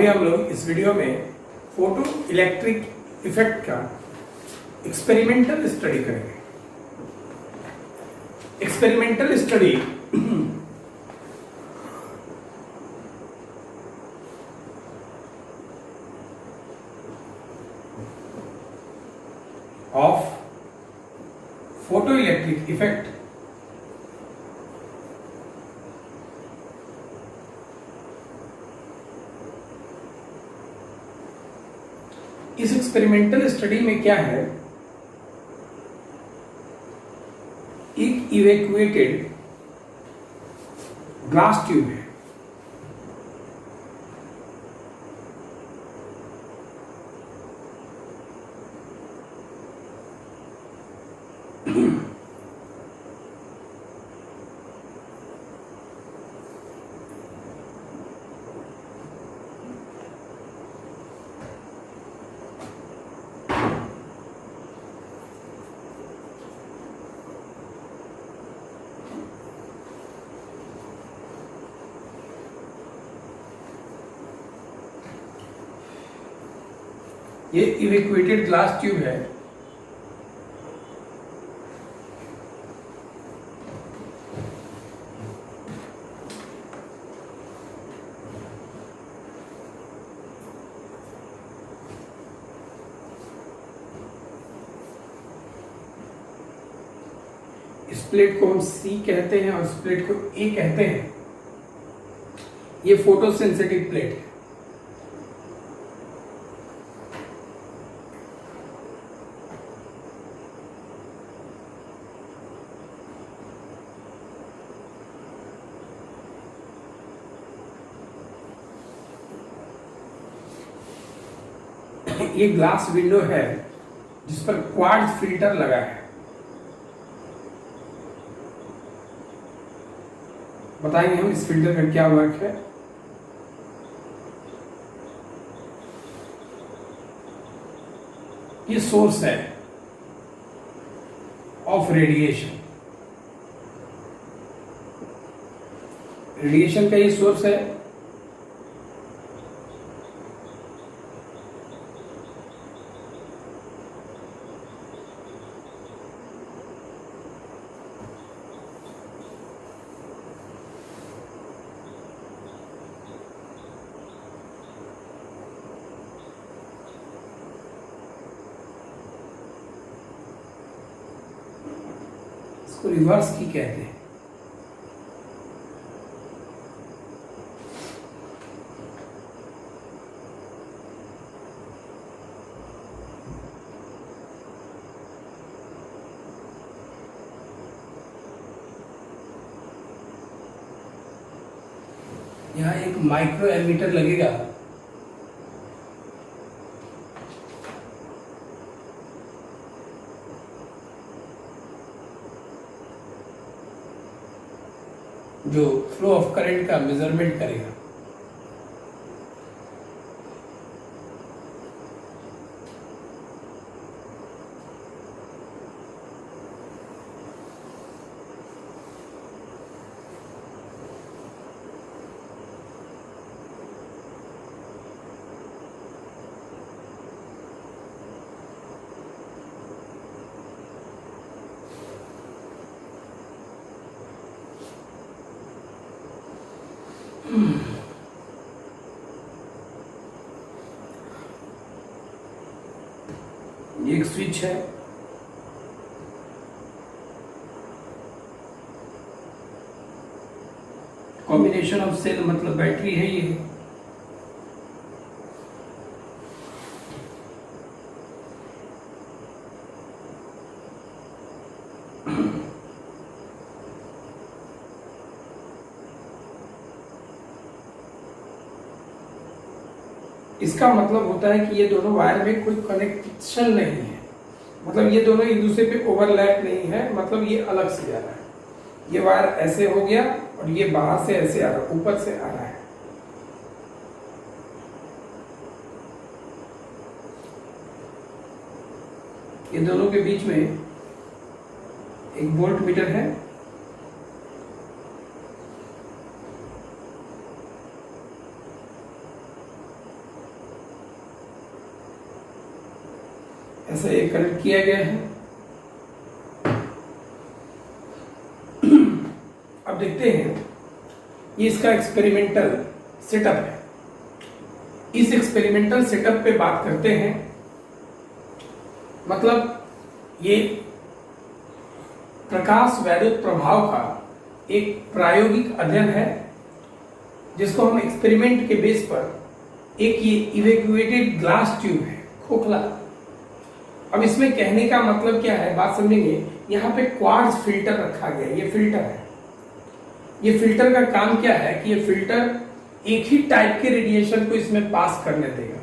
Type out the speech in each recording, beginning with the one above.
अभी हम लोग इस वीडियो में फोटो इलेक्ट्रिक इफेक्ट का एक्सपेरिमेंटल स्टडी करेंगे। Experimental study of photo electric effect इस एक्सपेरिमेंटल स्टडी में क्या है, एक इवैक्यूएटेड ग्लास ट्यूब है। ये इवैक्यूएटेड ग्लास ट्यूब है। इस प्लेट को हम सी कहते हैं और इस प्लेट को ए कहते हैं। ये फोटो सेंसिटिव प्लेट है। ये ग्लास विंडो है जिस पर क्वार्ट्ज फिल्टर लगा है। बताएंगे हम इस फिल्टर का क्या वर्क है। ये सोर्स है ऑफ रेडिएशन। रेडिएशन का ये सोर्स है। इसको रिवर्स की कहते हैं। यहां एक माइक्रो एमीटर लगेगा। जो फ्लो ऑफ करंट का मेजरमेंट करेगा। ये एक स्विच है। कॉम्बिनेशन ऑफ सेल मतलब बैटरी है ये। इसका मतलब होता है कि ये दोनों वायर में कोई कनेक्शन नहीं है। मतलब ये दोनों एक दूसरे पे ओवरलैप नहीं है। मतलब ये अलग से जा रहा है। ये वायर ऐसे हो गया और ये बाहर से ऐसे आ रहा है, ऊपर से आ रहा है। ये दोनों के बीच में एक वोल्ट मीटर है। ऐसा ये कनेक्ट किया गया है। अब देखते हैं ये इसका एक्सपेरिमेंटल सेटअप है। इस एक्सपेरिमेंटल सेटअप पे बात करते हैं। मतलब ये प्रकाश वैद्युत प्रभाव का एक प्रायोगिक अध्ययन है, जिसको हम एक्सपेरिमेंट के बेस पर, एक ये इवैक्यूएटेड ग्लास ट्यूब है, खोखला। अब इसमें कहने का मतलब क्या है, बात समझेंगे। यहाँ पे क्वार्ट्ज फिल्टर रखा गया है, ये फिल्टर है। ये फिल्टर का काम क्या है कि ये फिल्टर एक ही टाइप के रेडिएशन को इसमें पास करने देगा।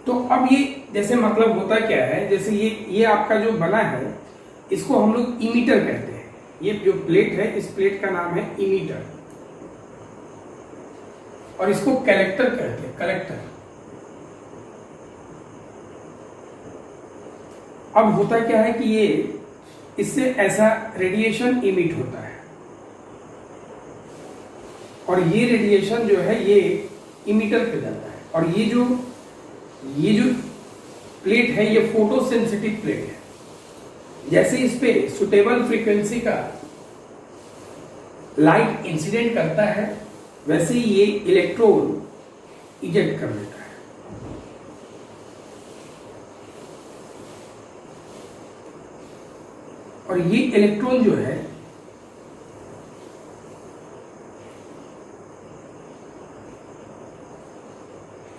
तो अब ये जैसे मतलब होता क्या है, जैसे ये आपका जो बना है, इसको हम लोग इमीटर कहते हैं। ये जो प्लेट है, इस प्लेट का नाम है इमीटर, और इसको कलेक्टर कहते हैं, कलेक्टर। अब होता क्या है कि ये इससे ऐसा रेडिएशन इमिट होता है, और ये रेडिएशन जो है ये इमीटर पे जाता है। और ये जो प्लेट है, ये फोटो सेंसिटिव प्लेट है। जैसे इस पे सुटेबल फ्रीक्वेंसी का लाइट इंसिडेंट करता है, वैसे ही ये इलेक्ट्रॉन इजेक्ट कर देता है। और ये इलेक्ट्रॉन जो है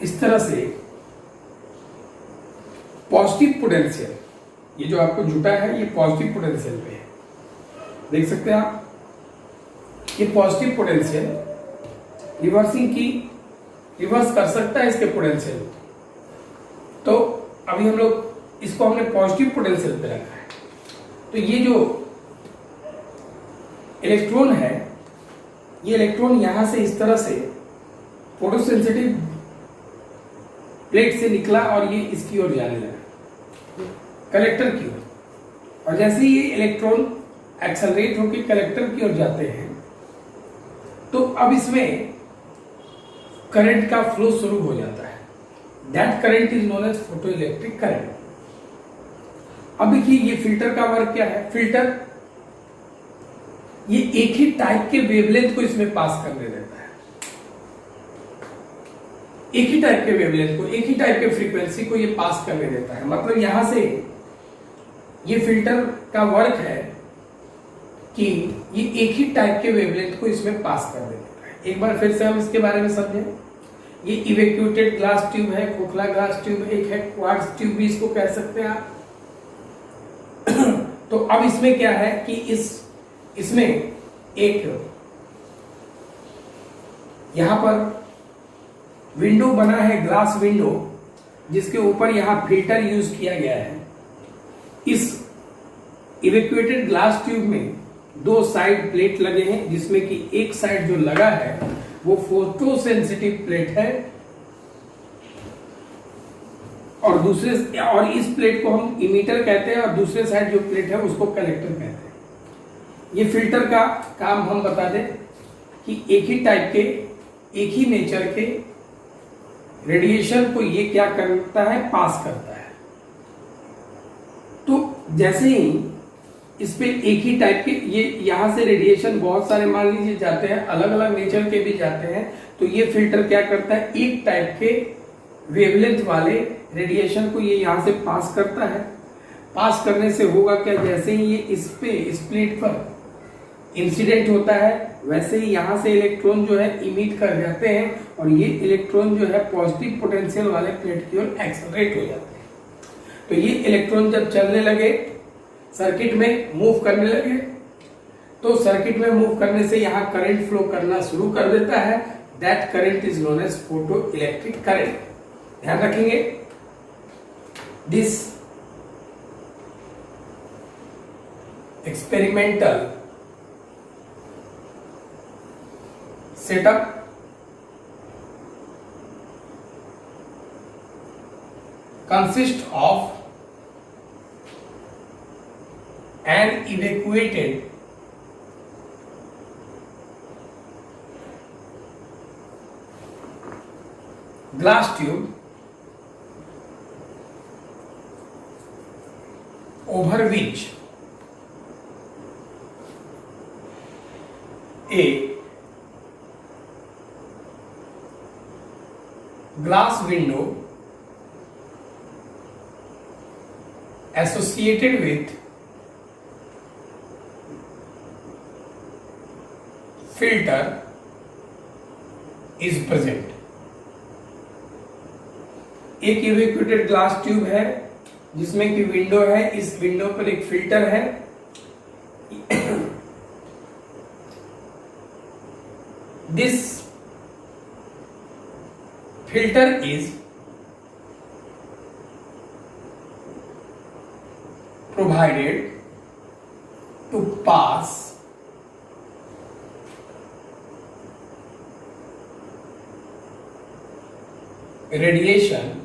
इस तरह से पॉजिटिव पोटेंशियल, ये जो आपको जुटा है ये पॉजिटिव पोटेंशियल पे है, देख सकते हैं आप। ये पॉजिटिव पोटेंशियल रिवर्स कर सकता है इसके पोटेंशियल। तो अभी हम लोग इसको हमने पॉजिटिव पोटेंशियल पे रखा है। तो ये जो इलेक्ट्रॉन है, ये इलेक्ट्रॉन यहां से इस तरह से फोटोसेंसिटिव प्लेट से निकला और ये इसकी ओर जाने लगा, कलेक्टर की ओर। और जैसे ही ये इलेक्ट्रॉन एक्सेलरेट होकर कलेक्टर की ओर जाते हैं, तो अब इसमें करंट का फ्लो शुरू हो जाता है। That current is known as photoelectric current. अब देखिए ये फिल्टर का वर्क क्या है। फिल्टर ये एक ही टाइप के वेवलेंथ को इसमें पास करने देता है, एक ही टाइप के वेवलेंथ को, एक ही टाइप के फ्रीक्वेंसी को ये पास करने देता है। मतलब यहां से ये फिल्टर का वर्क है कि ये एक ही टाइप के वेवलेंथ को इसमें पास कर देता है। एक बार फिर से हम इसके बारे में समझें। ये इवैक्यूएटेड ग्लास ट्यूब है, खोखला ग्लास ट्यूब, एक है क्वार्ट्ज ट्यूब भी इसको कह सकते हैं आप। तो अब इसमें क्या है कि इसमें एक यहां पर विंडो बना है, ग्लास विंडो, जिसके ऊपर यहां फिल्टर यूज किया गया है। इस इवैक्यूएटेड ग्लास ट्यूब में दो साइड प्लेट लगे हैं, जिसमें कि एक साइड जो लगा है वो फोटो सेंसिटिव प्लेट है, और इस प्लेट को हम इमीटर कहते हैं, और दूसरे साइड जो प्लेट है उसको कलेक्टर कहते हैं। ये फिल्टर का काम हम बता दें कि एक ही टाइप के, एक ही नेचर के रेडिएशन को ये क्या करता है, पास करता है। तो जैसे ही इस पे एक ही टाइप के, ये यहां से रेडिएशन बहुत सारे मान लीजिए जाते हैं, अलग अलग नेचर के भी जाते हैं, तो ये फिल्टर क्या करता है, एक टाइप के वेवलेंथ वाले रेडिएशन को ये यहां से पास करता है। पास करने से होगा क्या, जैसे ही ये इस प्लेट पर इंसिडेंट होता है, वैसे ही यहां से इलेक्ट्रॉन जो है इमिट कर जाते हैं, और ये इलेक्ट्रॉन जो है पॉजिटिव पोटेंशियल वाले प्लेट की ओर एक्सेलरेट हो जाते हैं। तो ये इलेक्ट्रॉन जब चलने लगे, सर्किट में मूव करने लगे, तो सर्किट में मूव करने से यहां करंट फ्लो करना शुरू कर देता है। That current is known as photoelectric current. ध्यान रखेंगे, this experimental setup consists of an evacuated glass tube over which a glass window associated with filter is present. एक इवेक्यूटेड ग्लास ट्यूब है जिसमें कि विंडो है, इस विंडो पर एक फिल्टर है। This filter is provided to pass radiation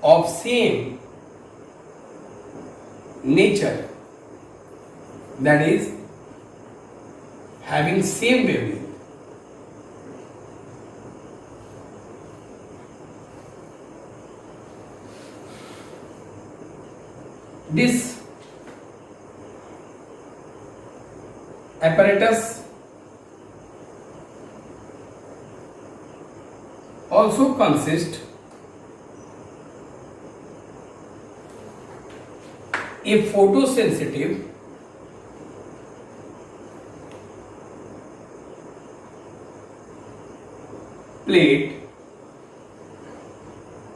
of same nature, that is having same wavelength. This apparatus also consists a photosensitive plate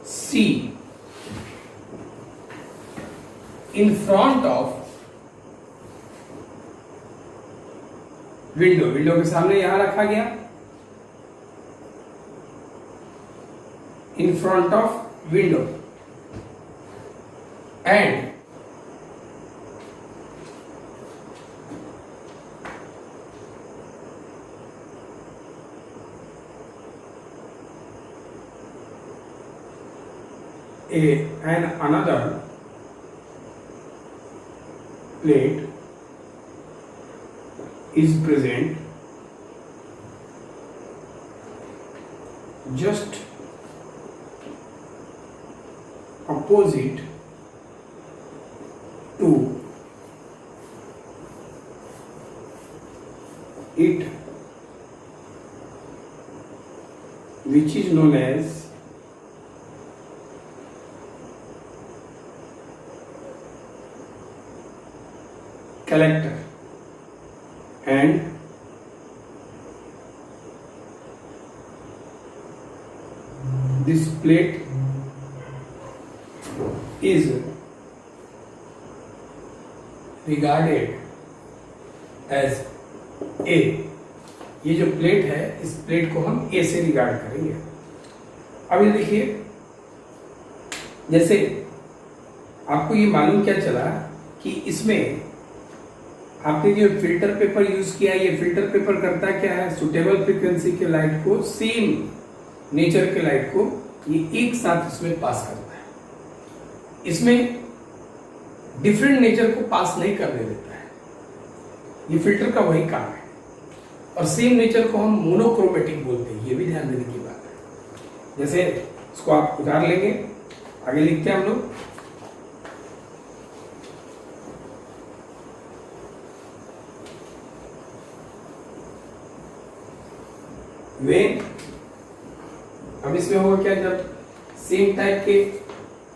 C in front of window के सामने यहां रखा गया, in front of window, and another plate is present just opposite to it, which is known as collector, and this plate is regarded as A। ये जो plate है इस plate को हम A से रिगार्ड करेंगे। अब ये देखिए, जैसे आपको ये मालूम क्या चला कि इसमें आपने जो फिल्टर पेपर यूज किया, ये फिल्टर पेपर करता क्या है, सुटेबल फ्रीक्वेंसी के लाइट को, सेम नेचर के लाइट को ये एक साथ इसमें पास करता है। इसमें डिफरेंट नेचर को पास नहीं करने देता है, ये फिल्टर का वही काम है। और सेम नेचर को हम मोनोक्रोमेटिक बोलते हैं, ये भी ध्यान देने की बात है। जैसे इसको आप उतार लेंगे, आगे लिखते हैं हम लोग, वे अब इसमें होगा क्या, जब सेम टाइप के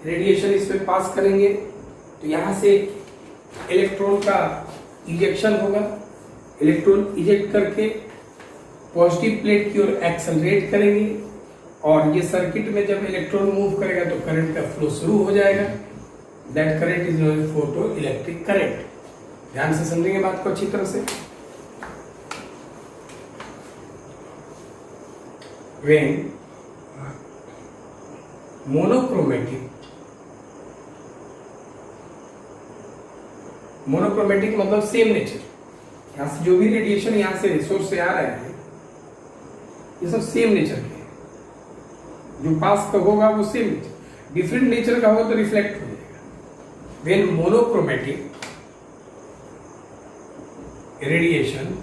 रेडिएशन इसमें पास करेंगे तो यहां से इलेक्ट्रॉन का इजेक्शन होगा, इलेक्ट्रॉन इजेक्ट करके पॉजिटिव प्लेट की ओर एक्सेलरेट करेंगे, और ये सर्किट में जब इलेक्ट्रॉन मूव करेगा तो करंट का फ्लो शुरू हो जाएगा। That current is known as photoelectric current. ध्यान से समझेंगे बात को अच्छी तरह से। when मोनोक्रोमेटिक मतलब सेम नेचर, यहां से जो भी रेडिएशन यहां से रिसोर्स से आ रहे हैं ये सब सेम नेचर के हैं, जो पास का होगा वो सेम नेचर, डिफरेंट नेचर का होगा तो रिफ्लेक्ट हो जाएगा। when monochromatic radiation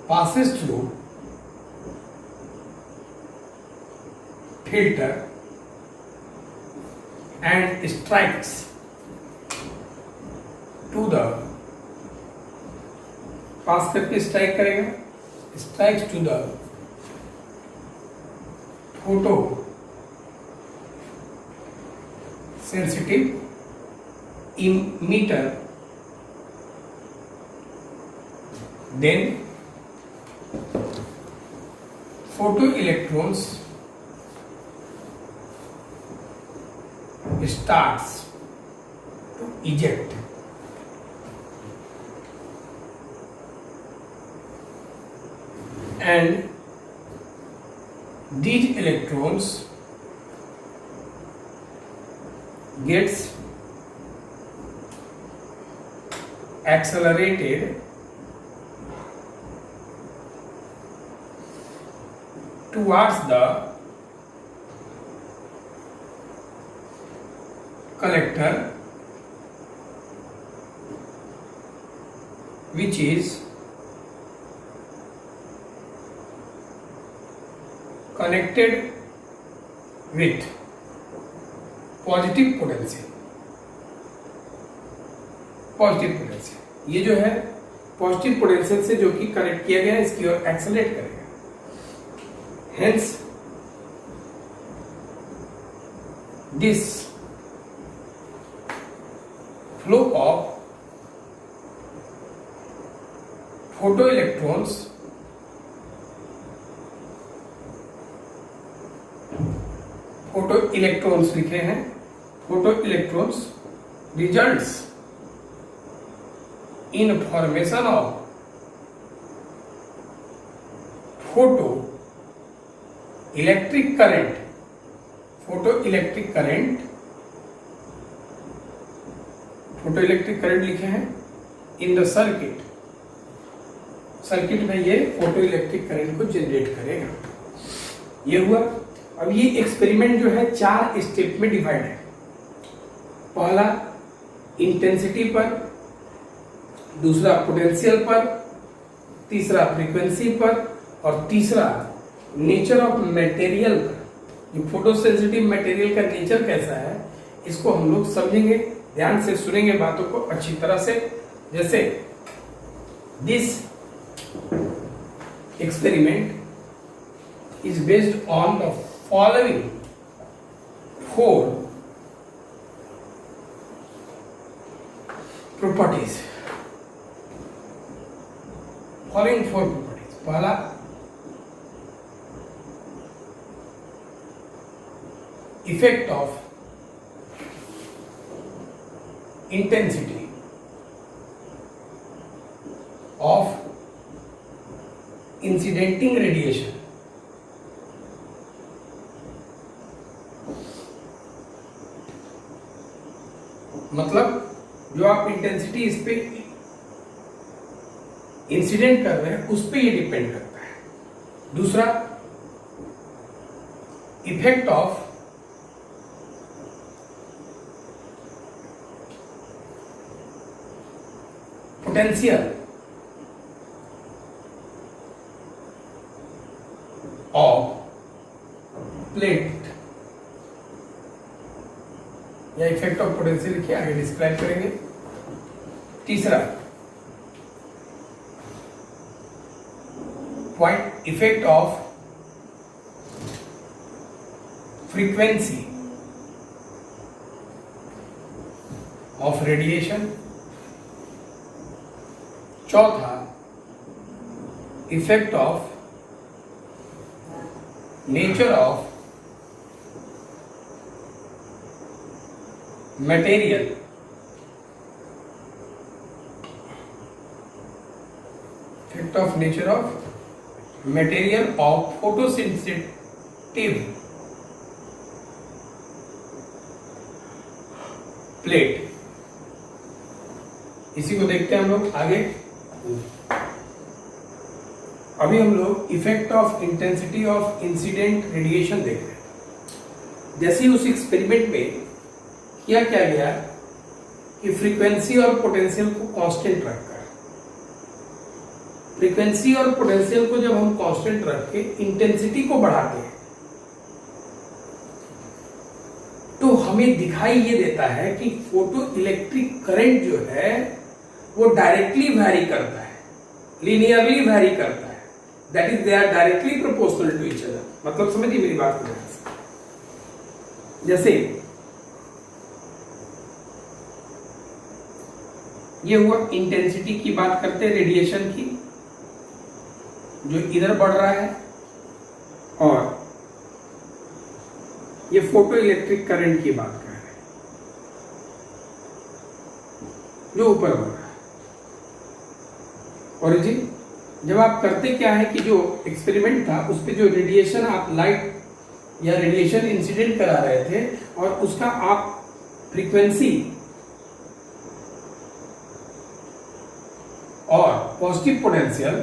passes through filter and strikes to the, पास करके स्ट्राइक करेगा, strikes to the photosensitive emitter, then photoelectrons starts to eject, and these electrons gets accelerated towards the collector, which is connected with positive potential. Positive potential ये जो है positive potential से जो कि connect किया गया है इसकी ओर एक्सेलरेट करेगा। Hence this flow of photo electrons photo electrons लिखे हैं, photo electrons results in formation of photoelectric current. Photo electric current, photo electric current लिखे हैं इन द सर्किट। सर्किट में ये फोटो इलेक्ट्रिक करंट को generate करेगा। ये हुआ। अब ये एक्सपेरिमेंट जो है 4 स्टेप में डिवाइड है। पहला इंटेंसिटी पर, दूसरा पोटेंशियल पर, तीसरा फ्रीक्वेंसी पर और तीसरा नेचर ऑफ मटेरियल पर। ये फोटो सेंसिटिव मटेरियल का नेचर कैसा है इसको हम लोग समझेंगे, ध्यान से सुनेंगे बातों को अच्छी तरह से। जैसे this experiment is based on the following 4 properties। following 4 properties। पहला effect of intensity of incidenting radiation। मतलब जो आप इंटेंसिटी इस पे इंसिडेंट कर रहे हैं उस पे ये डिपेंड करता है। दूसरा effect of potential of plate या इफेक्ट ऑफ पोटेंशियल लिखिए, आगे डिस्क्राइब करेंगे। तीसरा point effect of frequency of radiation. चौथा effect of nature of material। effect of nature of material of photosensitive plate। इसी को देखते हैं हम लोग आगे। अभी हम लोग effect of intensity of incident radiation देख रहे हैं। जैसे उस एक्सपेरिमेंट में क्या गया कि फ्रीक्वेंसी और पोटेंशियल को कांस्टेंट रखकर, फ्रीक्वेंसी और पोटेंशियल को जब हम कांस्टेंट रख के इंटेंसिटी को बढ़ाते हैं हमें दिखाई ये देता है कि फोटो इलेक्ट्रिक करंट जो है वो डायरेक्टली वैरी करता है, लीनियरली वैरी करता है, that is they are directly proportional to each other. मतलब समझिए मेरी बात को। जैसे ये हुआ इंटेंसिटी की बात करते हैं, रेडिएशन की, जो इधर बढ़ रहा है, और ये फोटो इलेक्ट्रिक करंट की बात कर रहे हैं जो ऊपर बढ़ रहा है। ओरिजिन जब आप करते क्या है कि जो एक्सपेरिमेंट था उस पे जो रेडिएशन आप लाइट या रेडिएशन इंसिडेंट करा रहे थे और उसका आप फ्रीक्वेंसी और पॉजिटिव पोटेंशियल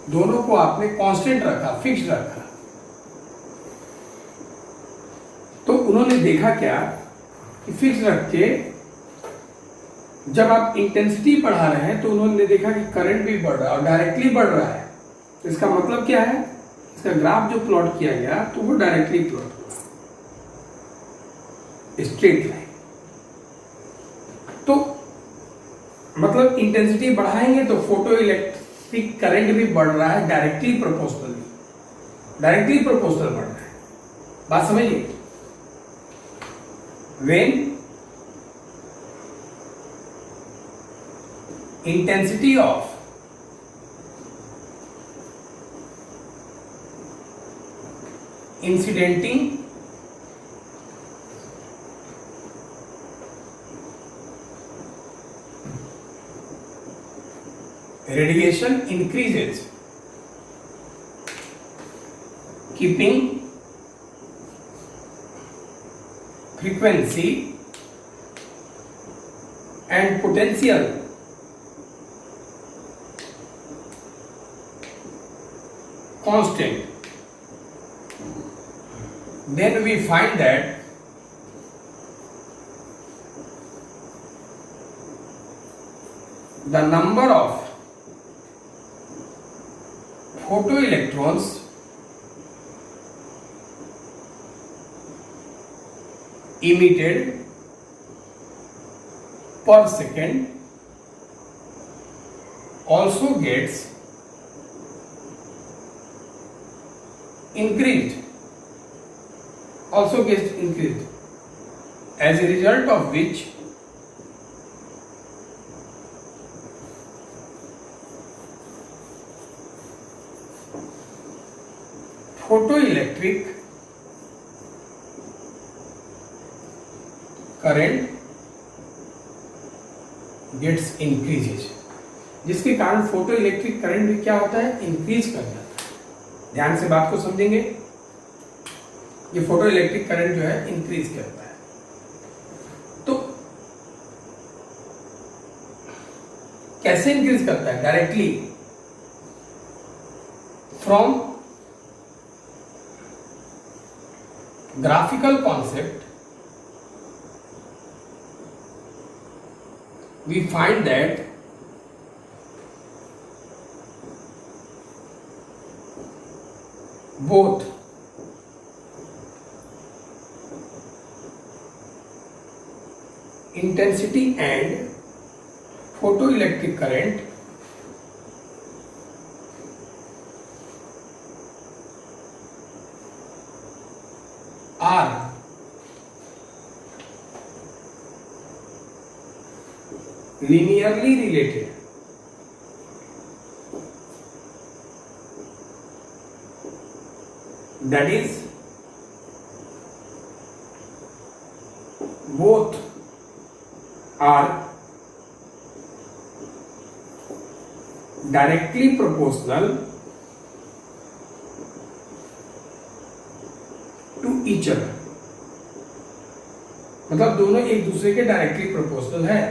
दोनों को आपने कांस्टेंट रखा, फिक्स्ड रखा। तो उन्होंने देखा क्या कि फिक्स रख के जब आप इंटेंसिटी बढ़ा रहे हैं तो उन्होंने देखा कि करंट भी बढ़ रहा है और डायरेक्टली बढ़ रहा है। तो इसका मतलब क्या है, इसका ग्राफ जो प्लॉट किया गया तो वो डायरेक्टली प्लॉट हुआ, स्ट्रेट लाइन। तो मतलब इंटेंसिटी बढ़ाएंगे तो फोटो इलेक्ट्रिक करंट भी बढ़ रहा है, डायरेक्टली प्रोपोर्शनल बढ़ रहा है। बात समझिए। When intensity of incidenting radiation increases, keeping frequency and potential constant, then we find that the number of photoelectrons emitted per second also gets increased, as a result of which photoelectric current gets increases, जिसके कारण photo electric current भी क्या होता है, increase कर जाता है। ध्यान से बात को समझेंगे। ये फोटो इलेक्ट्रिक करंट जो है इंक्रीज करता है। तो कैसे इंक्रीज करता है? Directly from graphical concept we find that both intensity and photoelectric current are linearly related. That is, both are directly proportional to each other। मतलब दोनों एक दूसरे के डायरेक्टली प्रोपोर्शनल है।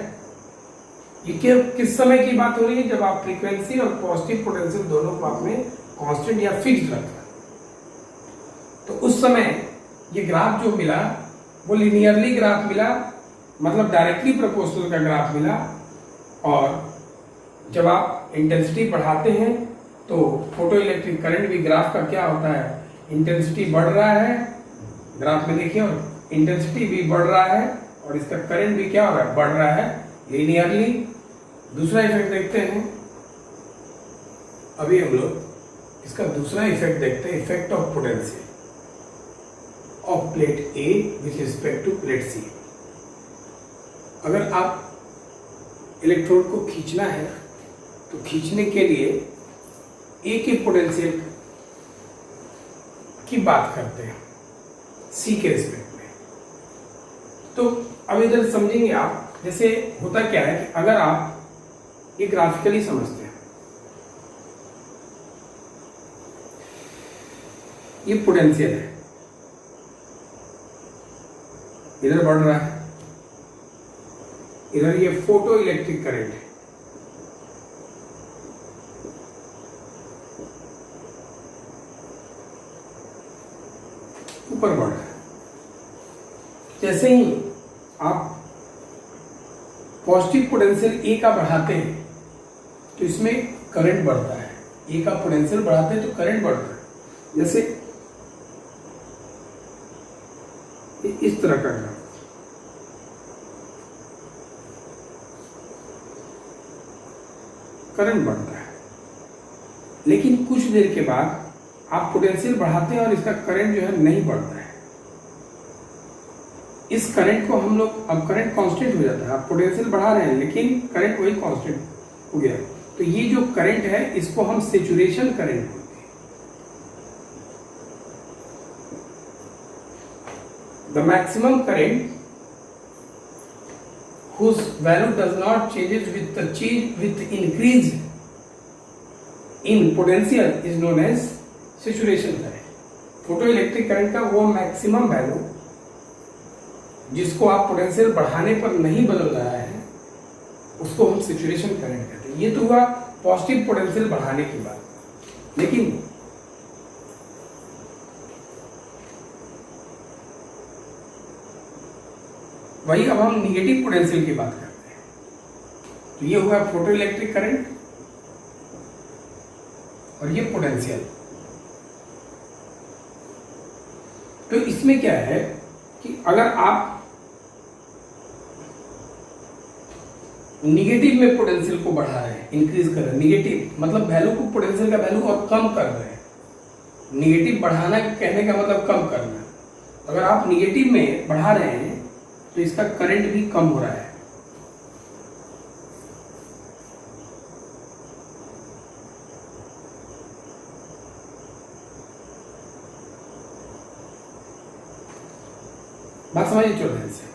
ये किस समय की बात हो रही है? जब आप फ्रीक्वेंसी और पॉजिटिव पोटेंशियल दोनों को आपने कांस्टेंट या फिक्स्ड रखा, तो उस समय ये ग्राफ जो मिला वो लिनियरली ग्राफ मिला, मतलब डायरेक्टली प्रोपोर्शनल का ग्राफ मिला। और जब आप इंटेंसिटी बढ़ाते हैं तो फोटो इलेक्ट्रिक करंट भी ग्राफ का क्या होता है, इंटेंसिटी बढ़ रहा है, ग्राफ में देखिए, और इंटेंसिटी भी बढ़ रहा है और इसका करंट भी क्या हो रहा है, बढ़ रहा है लीनियरली। दूसरा इफेक्ट देखते हैं, अभी हम लोग इसका दूसरा इफेक्ट देखते हैं, effect of potential of plate A with respect to plate C. अगर आप इलेक्ट्रोड को खींचना है तो खींचने के लिए ए के पोटेंशियल की बात करते हैं सी के रिस्पेक्ट में। तो अब इधर समझेंगे आप, जैसे होता क्या है कि अगर आप ये ग्राफिकली समझते हैं, ये पोटेंशियल है, इधर बढ़ रहा है, इधर ये फोटो इलेक्ट्रिक करंट है, ऊपर बढ़ रहा है। जैसे ही आप पॉजिटिव पोटेंशियल ए का बढ़ाते हैं तो इसमें करंट बढ़ता है, ए का पोटेंशियल बढ़ाते हैं तो करंट बढ़ता है। जैसे इस तरह का ग्राफ, करंट बढ़ता है, लेकिन कुछ देर के बाद आप पोटेंशियल बढ़ाते हैं और इसका करंट जो है नहीं बढ़ता है। इस करंट को हम लोग, अब करंट कांस्टेंट हो जाता है, आप पोटेंशियल बढ़ा रहे हैं लेकिन करंट वही कांस्टेंट हो गया। तो ये जो करंट है इसको हम सैचुरेशन करंट बोलते हैं। The maximum current whose value does not changes with increase in potential is known as saturation current। Photo electric current का वो मैक्सिमम वैल्यू जिसको आप पोटेंशियल बढ़ाने पर नहीं बदल रहा है उसको हम सैचुरेशन करंट कहते हैं। ये तो हुआ पॉजिटिव पोटेंशियल बढ़ाने की बात। लेकिन वही अब हम निगेटिव पोटेंशियल की बात करते हैं। तो ये हुआ फोटो इलेक्ट्रिक करंट और ये पोटेंशियल। तो इसमें क्या है कि अगर आप निगेटिव में पोटेंशियल को बढ़ा रहे हैं, इंक्रीज कर रहे हैं, निगेटिव मतलब वैल्यू को, पोटेंशियल का वैल्यू और कम कर रहे हैं। निगेटिव बढ़ाना कहने का मतलब कम करना। अगर आप निगेटिव में बढ़ा रहे हैं तो इसका करंट भी कम हो रहा है। बात समझिए चौधरी से,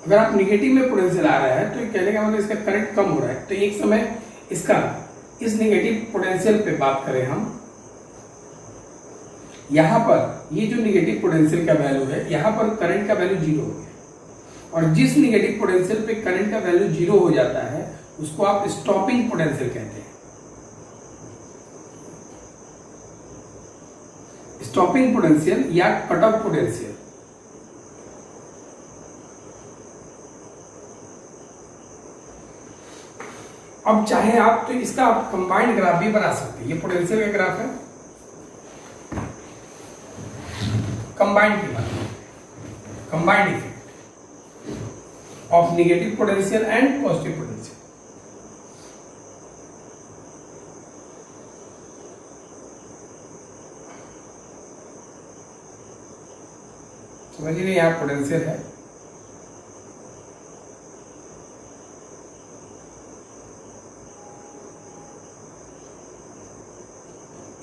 अगर आप निगेटिव में पोटेंशियल आ रहा है तो कहने का मतलब इसका करंट कम हो रहा है। तो एक समय इसका इस निगेटिव पोटेंशियल पे बात करें हम, यहां पर ये जो निगेटिव पोटेंशियल का वैल्यू है, यहां पर करंट का वैल्यू 0 हो गया। और जिस निगेटिव पोटेंशियल पे करंट का वैल्यू 0 हो जाता है उसको आप स्टॉपिंग पोटेंशियल कहते हैं। स्टॉपिंग पोटेंशियल या कट ऑफ पोटेंशियल। अब चाहे आप तो इसका आप कंबाइंड ग्राफ भी बना सकते हैं। ये पोटेंशियल का ग्राफ है, कंबाइंड की बात, combined effect of negative potential and positive potential. समझिए यहां पोटेंशियल है,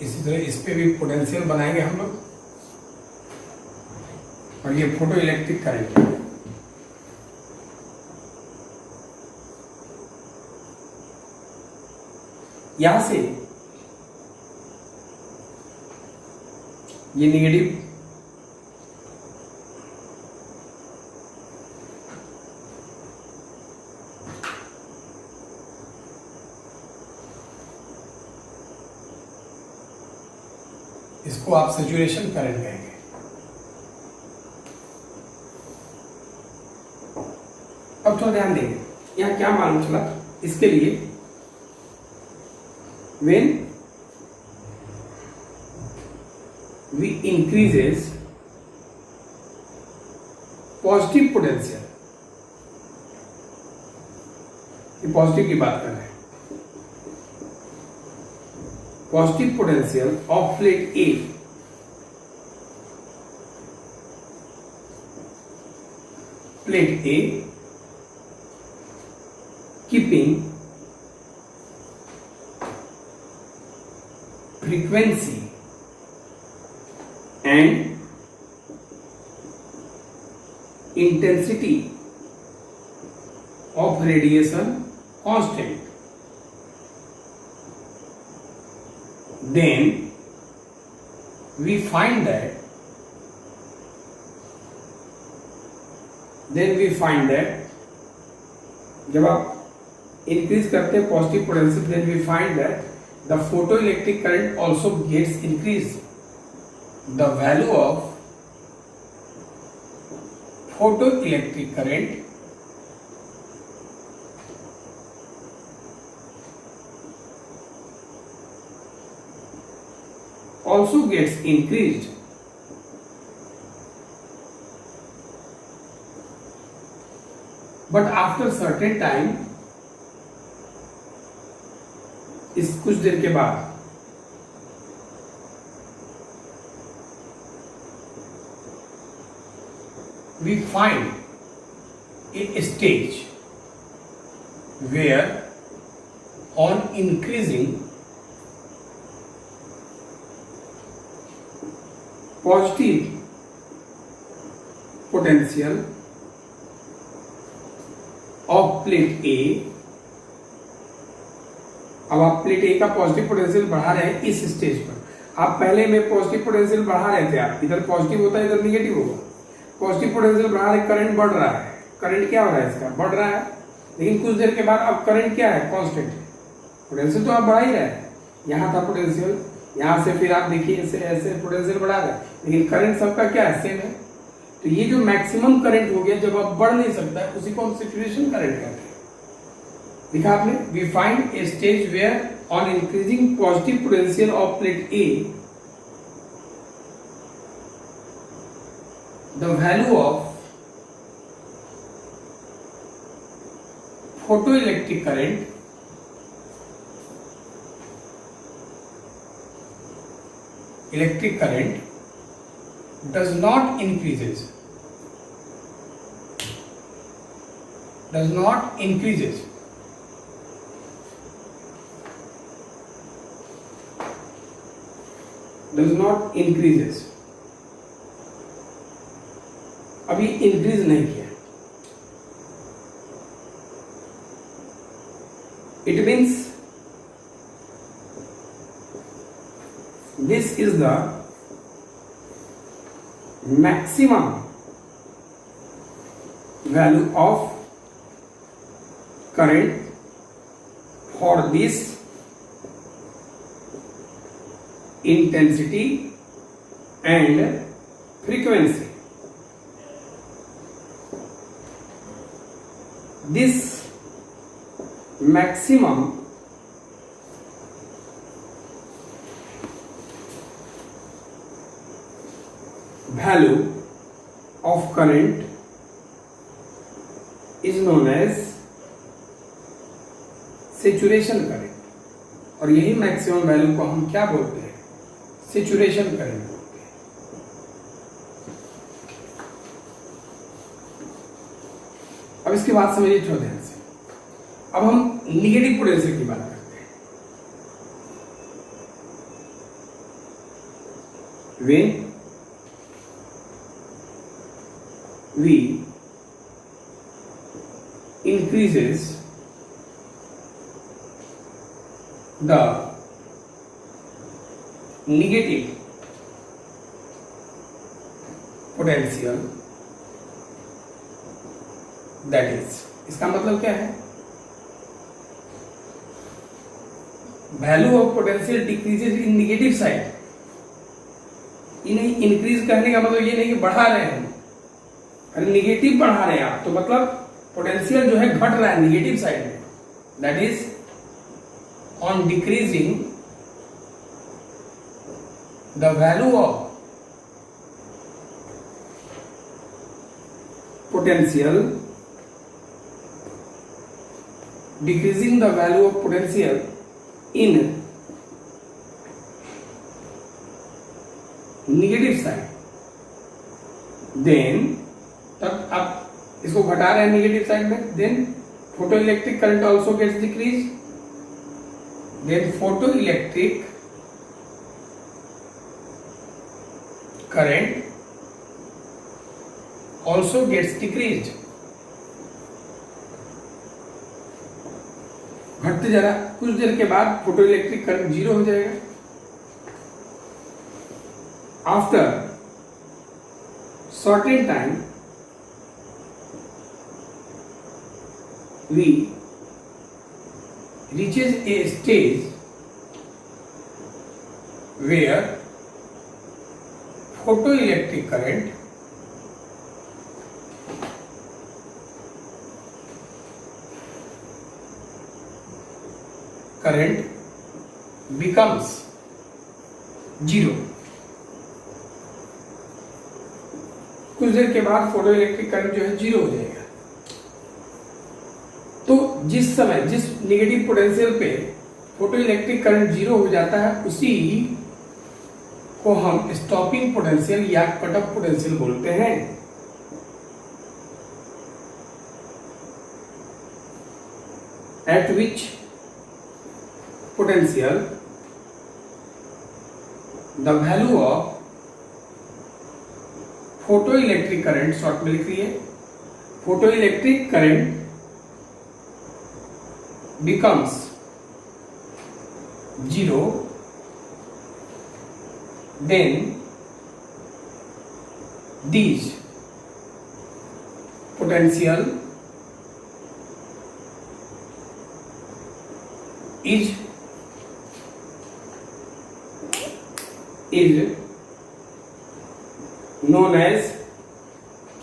इसी तरह इस पे भी पोटेंशियल बनाएंगे हम लोग। और ये फोटो इलेक्ट्रिक करंट है। यहां से ये नेगेटिव इसको आप सैचुरेशन करंट कहेंगे। अब थोड़ा ध्यान देंगे, यहां क्या मालूम चला, इसके लिए when we increases positive potential, ये पॉजिटिव की बात कर रहे हैं, positive potential of plate A keeping frequency and intensity of radiation constant, then we find that जब आप इंक्रीज करते हैं positive potential, then we find that the photoelectric current also gets increase, the value of photoelectric current also gets increased, but after certain time, इस कुछ देर के बाद we find a stage where on increasing positive potential of plate A, अब आप plate ए का positive potential बढ़ा रहे हैं इस स्टेज पर। आप पहले में पॉजिटिव पोटेंशियल बढ़ा रहे थे, आप इधर पॉजिटिव होता है इधर निगेटिव होगा, पॉजिटिव पोटेंशियल बढ़ा रहे, करंट बढ़ रहा है, करंट क्या हो रहा है इसका, बढ़ रहा है, लेकिन कुछ देर के बाद अब करंट क्या है, कांस्टेंट है, पोटेंशियल तो आप बढ़ा ही रहे हैं, यहाँ था पोटेंशियल, यहाँ से फिर आप देखिए ऐसे ऐसे पोटेंशियल बढ़ा रहे, लेकिन करंट सबका क्या है, सेम है। तो ये जो मैक्सिमम करंट हो गया जब आप बढ़ नहीं सकता है, उसी को हम सैचुरेशन करंट कहते हैं। लिखा आपने, we find a stage where on increasing positive potential of plate a the value of photoelectric current electric current does not increases does not increases अभी इंक्रीज नहीं किया, it means this is the maximum value of current for this intensity and frequency. This maximum value of current is known as saturation current, और यही maximum value को हम क्या बोलते हैं, सैचुरेशन करंट बोलते हैं। अब इसके बाद समझिए थोड़ा ध्यान से। अब हम निगेटिव पोटेंशियल की बात करते हैं। When we increases the negative potential, that is, इसका मतलब क्या है, value of potential decreases in negative side. इन्हें इंक्रीज करने का मतलब ये नहीं कि बढ़ा रहे हैं, अरे निगेटिव बढ़ा रहे हैं आप, तो मतलब पोटेंशियल जो है घट रहा है निगेटिव साइड में, that is on decreasing the value of potential, decreasing the value of potential in negative side, then तब आप इसको घटा रहे हैं नेगेटिव साइड में, then photoelectric current also gets decreased, then photoelectric current also gets decreased, घटते जा रहा, कुछ देर के बाद फोटो इलेक्ट्रिक करंट जीरो हो जाएगा. After certain time we reaches a stage where photoelectric current becomes zero. कुछ देर के बाद फोटो इलेक्ट्रिक करंट जो है जीरो हो जाएगा. तो जिस समय जिस नेगेटिव पोटेंशियल पे फोटो इलेक्ट्रिक करंट जीरो हो जाता है उसी को हम स्टॉपिंग पोटेंशियल या कट ऑफ पोटेंशियल बोलते हैं. Eight which potential the value of photoelectric current, short में लिख लिया, photoelectric current becomes zero, then these potential is known as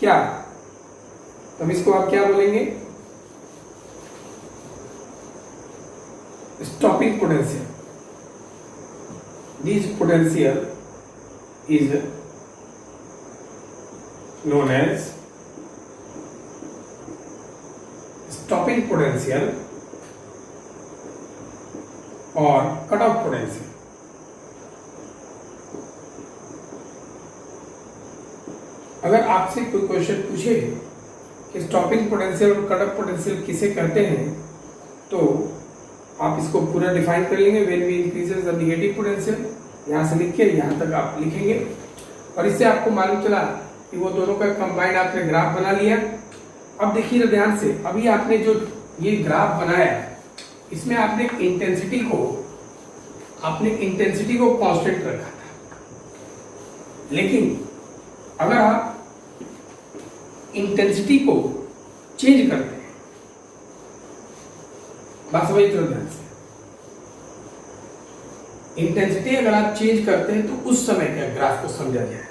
क्या. तब इसको आप क्या बोलेंगे? Stopping potential. This potential is known as stopping potential और कट ऑफ पोटेंशियल. अगर आपसे कोई क्वेश्चन पूछे कि स्टॉपिंग पोटेंशियल और कट ऑफ पोटेंशियल किसे कहते हैं तो आप इसको पूरा डिफाइन कर लेंगे. When we increases the negative potential, यहाँ से लिख के यहाँ तक आप लिखेंगे और इससे आपको मालूम चला कि वो दोनों का कंबाइंड आपने ग्राफ बना लिया. अब देखिए ध्यान से, अभी आपने जो ये ग्राफ बनाया इसमें आपने इंटेंसिटी को कांस्टेंट रखा था, लेकिन अगर आप इंटेंसिटी को चेंज करते हैं, बात समझिए थोड़ा ध्यान से, इंटेंसिटी अगर आप चेंज करते हैं तो उस समय क्या ग्राफ को समझा जाए.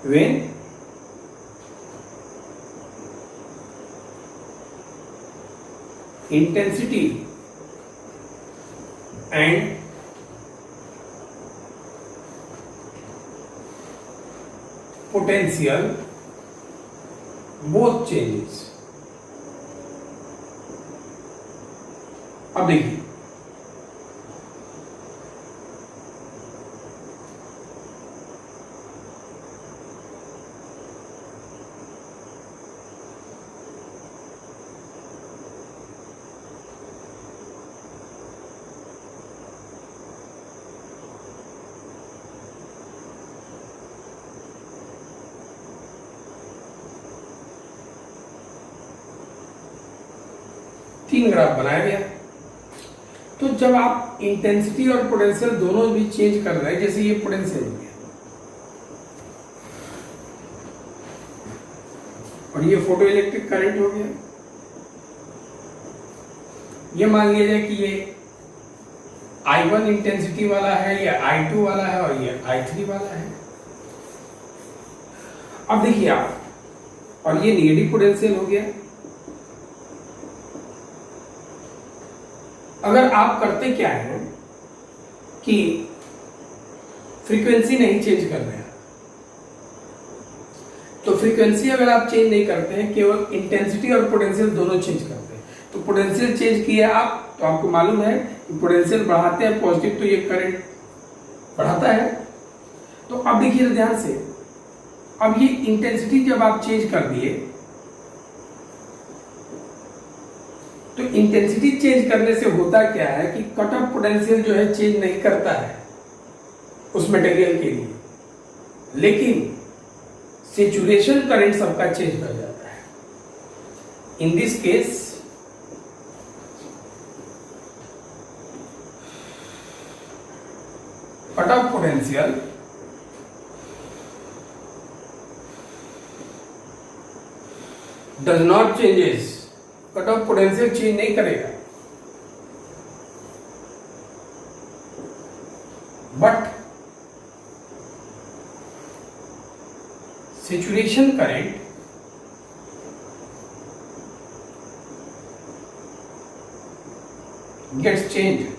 when intensity and potential both changes. अब देखिए, तीन ग्राफ बनाया गया. तो जब आप इंटेंसिटी और पोटेंशियल दोनों भी चेंज कर रहे हैं, जैसे ये पोटेंशियल हो गया और ये फोटो इलेक्ट्रिक करंट हो गया, ये मान लिया जाए कि ये I1 इंटेंसिटी वाला है, ये I2 वाला है और ये I3 वाला है. अब देखिए आप, और ये नेगेटिव पोटेंशियल हो गया अगर आप करते क्या है कि फ्रीक्वेंसी नहीं चेंज कर रहे हैं, तो फ्रीक्वेंसी अगर आप चेंज नहीं करते हैं, केवल इंटेंसिटी और पोटेंशियल दोनों चेंज करते हैं। तो पोटेंशियल चेंज किया आप तो आपको मालूम है कि पोटेंशियल बढ़ाते हैं पॉजिटिव तो ये करंट बढ़ाता है। तो अब देखिए ध्यान से, अब ये इंटेंसिटी जब आप चेंज कर दिए तो इंटेंसिटी चेंज करने से होता क्या है कि कट ऑफ पोटेंशियल जो है चेंज नहीं करता है उस मटेरियल के लिए, लेकिन सैचुरेशन करंट सबका चेंज कर जाता है। In this case cut off potential does not changes, cut off potential change नहीं करेगा, but saturation current gets changed,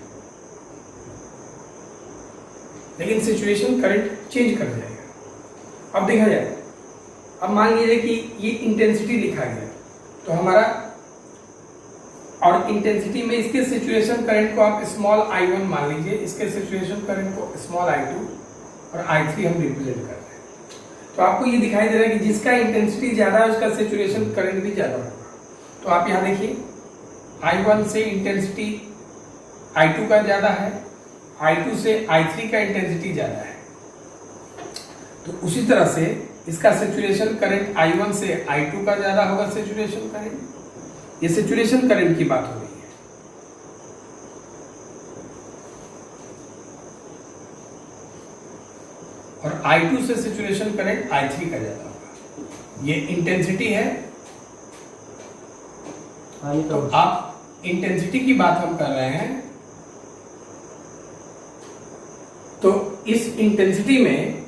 लेकिन saturation current चेंज कर जाएगा। अब देखा जाए, अब मान लीजिए कि ये इंटेंसिटी लिखा गया तो हमारा, और इंटेंसिटी में इसके सैचुरेशन करंट को आप स्मॉल i1 मान लीजिए, इसके सैचुरेशन करंट को स्मॉल i2 और i3 हम रिप्रेजेंट कर रहे हैं। तो आपको ये दिखाई दे रहा है कि जिसका इंटेंसिटी ज्यादा है उसका सैचुरेशन करंट भी ज्यादा होगा। तो आप यहां देखिए i1 से इंटेंसिटी i2 का ज्यादा है, i2 से i3 का इंटेंसिटी ज्यादा है। तो उसी तरह से इसका सैचुरेशन करंट i1 से i2 का ज्यादा होगा सैचुरेशन करंट। ये सैचुरेशन करंट की बात हो रही है। और I2 से सैचुरेशन करंट I3 का ज्यादा होगा। ये इंटेंसिटी है। तो आप इंटेंसिटी की बात हम कर रहे हैं, तो इस इंटेंसिटी में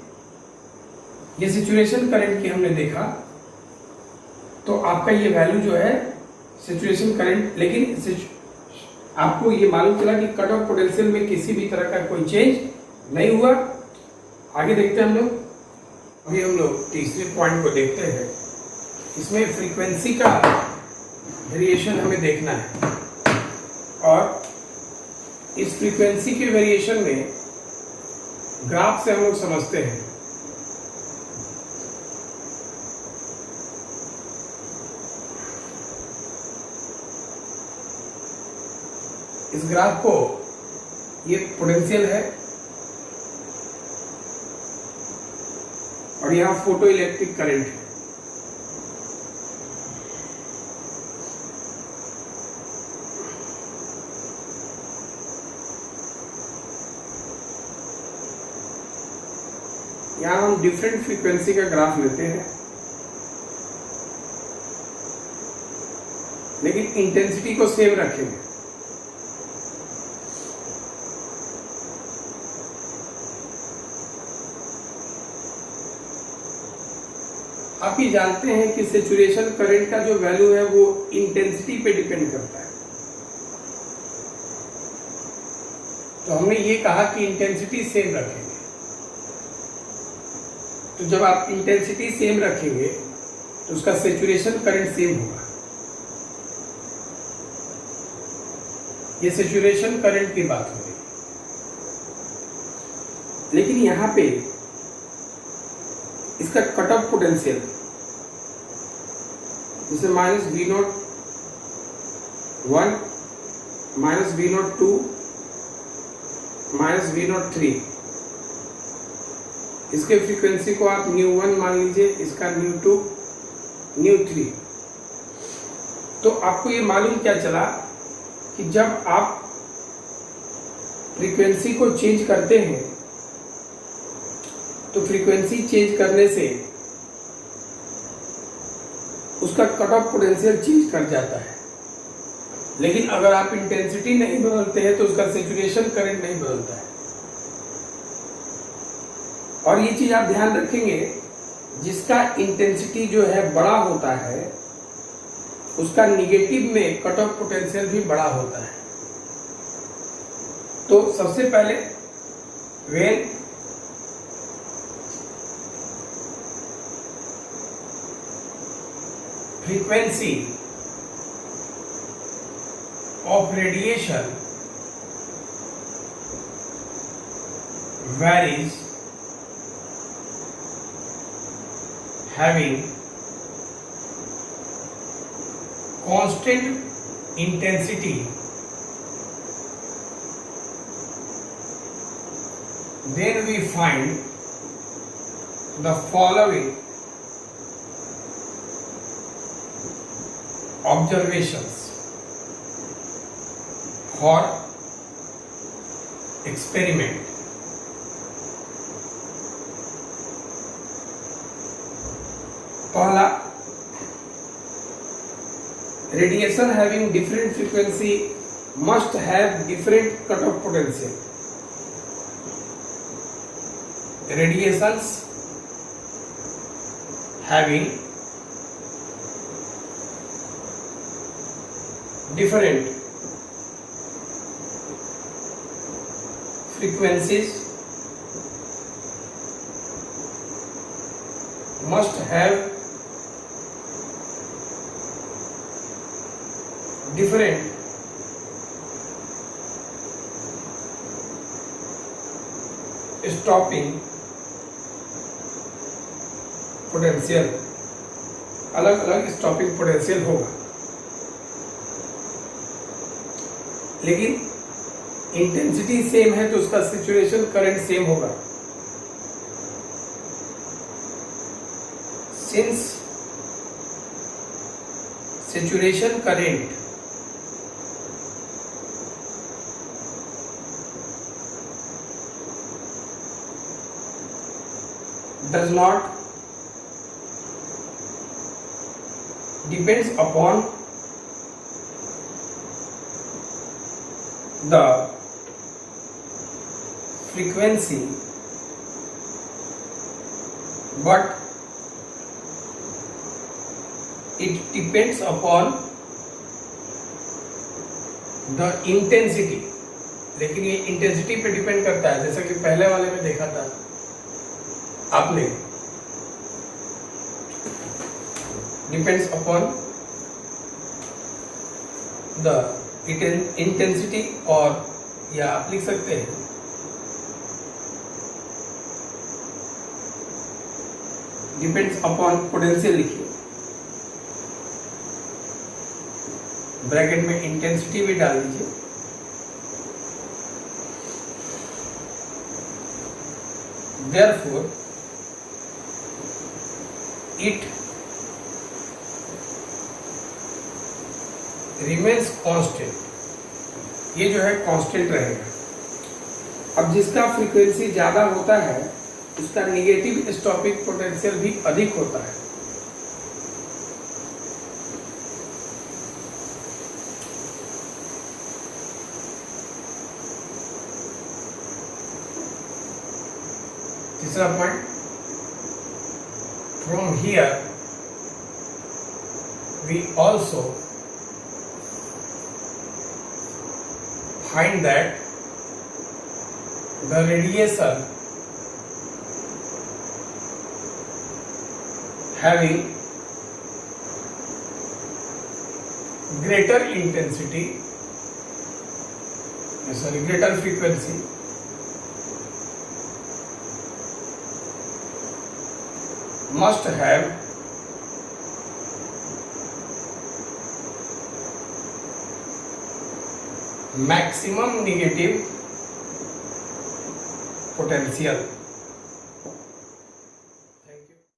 ये सैचुरेशन करंट की हमने देखा, तो आपका ये वैल्यू जो है सैचुरेशन करंट, लेकिन आपको ये मालूम चला कि कट ऑफ पोटेंशियल में किसी भी तरह का कोई चेंज नहीं हुआ। आगे देखते हैं हम लोग। अभी हम लोग तीसरे पॉइंट को देखते हैं। इसमें फ्रीक्वेंसी का वेरिएशन हमें देखना है, और इस फ्रीक्वेंसी के वेरिएशन में ग्राफ से हम लोग समझते हैं। इस ग्राफ को, ये पोटेंशियल है और यहां फोटो इलेक्ट्रिक करंट है। यहां हम डिफरेंट फ्रीक्वेंसी का ग्राफ लेते हैं, लेकिन इंटेंसिटी को सेम रखेंगे। आप ये जानते हैं कि सैचुरेशन करंट का जो वैल्यू है वो इंटेंसिटी पे डिपेंड करता है। तो हमने ये कहा कि इंटेंसिटी सेम रखेंगे। तो जब आप इंटेंसिटी सेम रखेंगे तो उसका सैचुरेशन करंट सेम होगा। ये सैचुरेशन करंट की बात हो रही है, लेकिन यहां पे इसका कट ऑफ पोटेंशियल जैसे -V01 -V02 -V03, इसके फ्रीक्वेंसी को आप ν1 मान लीजिए, इसका ν2 ν3। तो आपको ये मालूम क्या चला कि जब आप फ्रीक्वेंसी को चेंज करते हैं तो फ्रीक्वेंसी चेंज करने से उसका कट ऑफ पोटेंशियल चेंज कर जाता है, लेकिन अगर आप इंटेंसिटी नहीं बदलते हैं तो उसका सैचुरेशन करंट नहीं बदलता है। और ये चीज आप ध्यान रखेंगे, जिसका इंटेंसिटी जो है बड़ा होता है उसका निगेटिव में कट ऑफ पोटेंशियल भी बड़ा होता है। तो सबसे पहले when frequency of radiation varies having constant intensity, then we find the following observations for experiment. पहला, radiation having different frequency must have different cutoff potential. Radiations having different frequencies must have different stopping potential, अलग अलग stopping potential होगा, लेकिन intensity same है तो उसका situation current same होगा. Since saturation current does not depends upon the frequency but it depends upon the intensity. लेकिन ये इंटेंसिटी पे डिपेंड करता है, जैसा कि पहले वाले में देखा था आपने, डिपेंड्स अपॉन द इंटेंसिटी, और या आप लिख सकते हैं डिपेंड्स अपॉन पोटेंशियल. लिखिए ब्रैकेट में इंटेंसिटी भी डाल दीजिए. Therefore, it remains constant. ये जो है कांस्टेंट रहेगा. अब जिसका फ्रीक्वेंसी ज्यादा होता है उसका निगेटिव स्टॉपिंग पोटेंशियल भी अधिक होता है. तीसरा point, from here we also find that the radiation having greater intensity, greater frequency must have maximum negative potential.